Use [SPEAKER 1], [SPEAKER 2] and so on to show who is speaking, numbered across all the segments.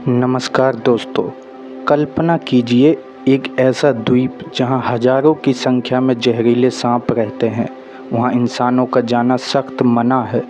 [SPEAKER 1] नमस्कार दोस्तों, कल्पना कीजिए एक ऐसा द्वीप जहां हजारों की संख्या में जहरीले सांप रहते हैं। वहां इंसानों का जाना सख्त मना है,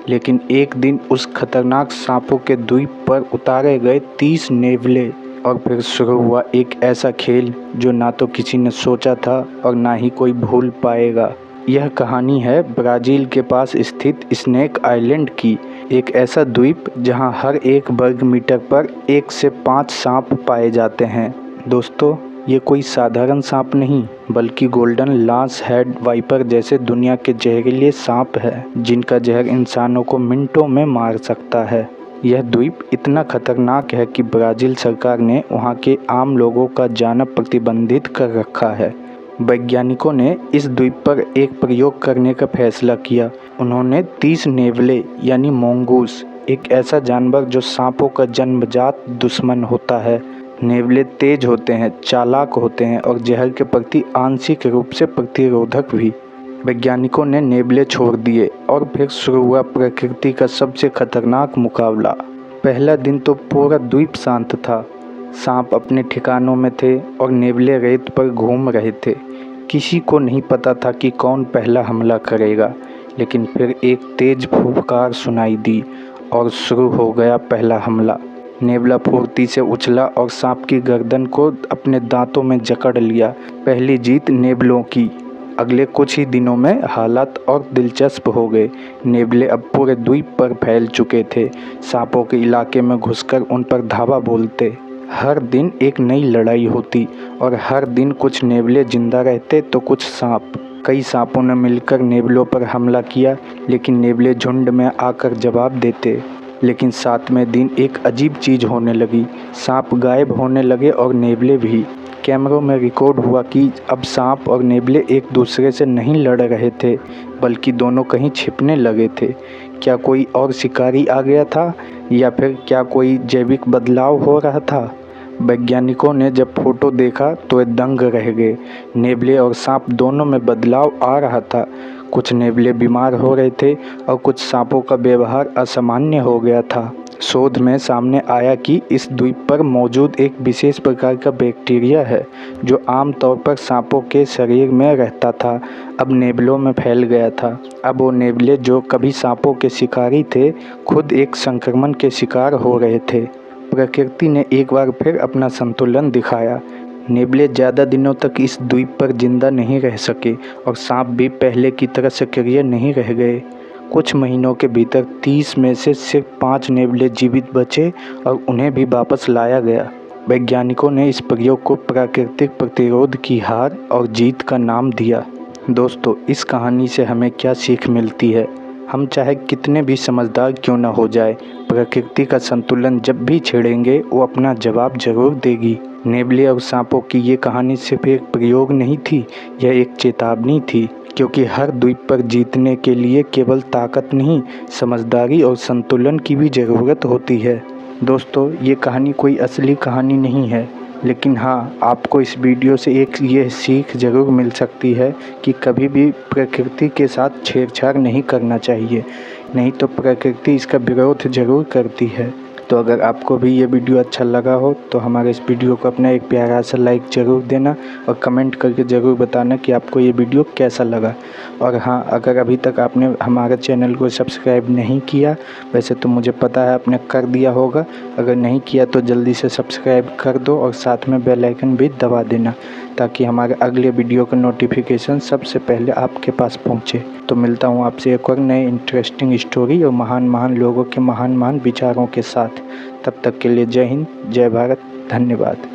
[SPEAKER 1] लेकिन एक दिन उस खतरनाक सांपों के द्वीप पर उतारे गए 30 नेवले और फिर शुरू हुआ एक ऐसा खेल जो ना तो किसी ने सोचा था और ना ही कोई भूल पाएगा। यह कहानी है ब्राज़ील के पास स्थित स्नेक आइलैंड की, एक ऐसा द्वीप जहां हर एक वर्ग मीटर पर 1 से 5 सांप पाए जाते हैं। दोस्तों, ये कोई साधारण सांप नहीं, बल्कि गोल्डन लांस हेड वाइपर जैसे दुनिया के जहरीले सांप है, जिनका जहर इंसानों को मिनटों में मार सकता है। यह द्वीप इतना खतरनाक है कि ब्राज़ील सरकार ने वहां के आम लोगों का जाना प्रतिबंधित कर रखा है। वैज्ञानिकों ने इस द्वीप पर एक प्रयोग करने का फैसला किया। उन्होंने 30 नेवले यानी मोंगूस, एक ऐसा जानवर जो सांपों का जन्मजात दुश्मन होता है। नेवले तेज होते हैं, चालाक होते हैं और जहर के प्रति आंशिक रूप से प्रतिरोधक भी। वैज्ञानिकों ने नेवले छोड़ दिए और फिर शुरू हुआ प्रकृति का सबसे खतरनाक मुकाबला। पहला दिन तो पूरा द्वीप शांत था। सांप अपने ठिकानों में थे और नेवले रेत पर घूम रहे थे। किसी को नहीं पता था कि कौन पहला हमला करेगा, लेकिन फिर एक तेज फुफकार सुनाई दी और शुरू हो गया पहला हमला। नेवला फुर्ती से उछला और सांप की गर्दन को अपने दांतों में जकड़ लिया। पहली जीत नेवलों की। अगले कुछ ही दिनों में हालात और दिलचस्प हो गए। नेवले अब पूरे द्वीप पर फैल चुके थे। सांपों के इलाके में घुसकर उन पर धावा बोलते। हर दिन एक नई लड़ाई होती और हर दिन कुछ नेवले जिंदा रहते तो कुछ सांप। कई सांपों ने मिलकर नेवलों पर हमला किया, लेकिन नेवले झुंड में आकर जवाब देते। लेकिन 7वें दिन एक अजीब चीज़ होने लगी। सांप गायब होने लगे और नेवले भी। कैमरों में रिकॉर्ड हुआ कि अब सांप और नेवले एक दूसरे से नहीं लड़ रहे थे, बल्कि दोनों कहीं छिपने लगे थे। क्या कोई और शिकारी आ गया था, या फिर क्या कोई जैविक बदलाव हो रहा था? वैज्ञानिकों ने जब फोटो देखा तो वे दंग रह गए। नेवले और सांप दोनों में बदलाव आ रहा था। कुछ नेवले बीमार हो रहे थे और कुछ सांपों का व्यवहार असामान्य हो गया था। शोध में सामने आया कि इस द्वीप पर मौजूद एक विशेष प्रकार का बैक्टीरिया है, जो आमतौर पर सांपों के शरीर में रहता था, अब नेवलों में फैल गया था। अब वो नेवले जो कभी सांपों के शिकारी थे, खुद एक संक्रमण के शिकार हो रहे थे। प्रकृति ने एक बार फिर अपना संतुलन दिखाया। नेवले ज़्यादा दिनों तक इस द्वीप पर जिंदा नहीं रह सके और सांप भी पहले की तरह सक्रिय नहीं रह गए। कुछ महीनों के भीतर 30 में से सिर्फ 5 नेवले जीवित बचे और उन्हें भी वापस लाया गया। वैज्ञानिकों ने इस प्रयोग को प्राकृतिक प्रतिरोध की हार और जीत का नाम दिया। दोस्तों, इस कहानी से हमें क्या सीख मिलती है? हम चाहे कितने भी समझदार क्यों न हो जाए, प्रकृति का संतुलन जब भी छेड़ेंगे वो अपना जवाब जरूर देगी। नेवले और सांपों की ये कहानी सिर्फ एक प्रयोग नहीं थी, यह एक चेतावनी थी, क्योंकि हर द्वीप पर जीतने के लिए केवल ताकत नहीं, समझदारी और संतुलन की भी ज़रूरत होती है। दोस्तों, ये कहानी कोई असली कहानी नहीं है, लेकिन हाँ, आपको इस वीडियो से एक ये सीख ज़रूर मिल सकती है कि कभी भी प्रकृति के साथ छेड़छाड़ नहीं करना चाहिए, नहीं तो प्रकृति इसका विरोध ज़रूर करती है। तो अगर आपको भी ये वीडियो अच्छा लगा हो तो हमारे इस वीडियो को अपना एक प्यारा सा लाइक ज़रूर देना और कमेंट करके ज़रूर बताना कि आपको ये वीडियो कैसा लगा। और हाँ, अगर अभी तक आपने हमारे चैनल को सब्सक्राइब नहीं किया, वैसे तो मुझे पता है आपने कर दिया होगा, अगर नहीं किया तो जल्दी से सब्सक्राइब कर दो और साथ में बेल आइकन भी दबा देना, ताकि हमारे अगले वीडियो का नोटिफिकेशन सबसे पहले आपके पास पहुँचे। तो मिलता हूँ आपसे एक और नए इंटरेस्टिंग स्टोरी और महान लोगों के महान विचारों के साथ। तब तक के लिए जय हिंद, जय भारत, धन्यवाद।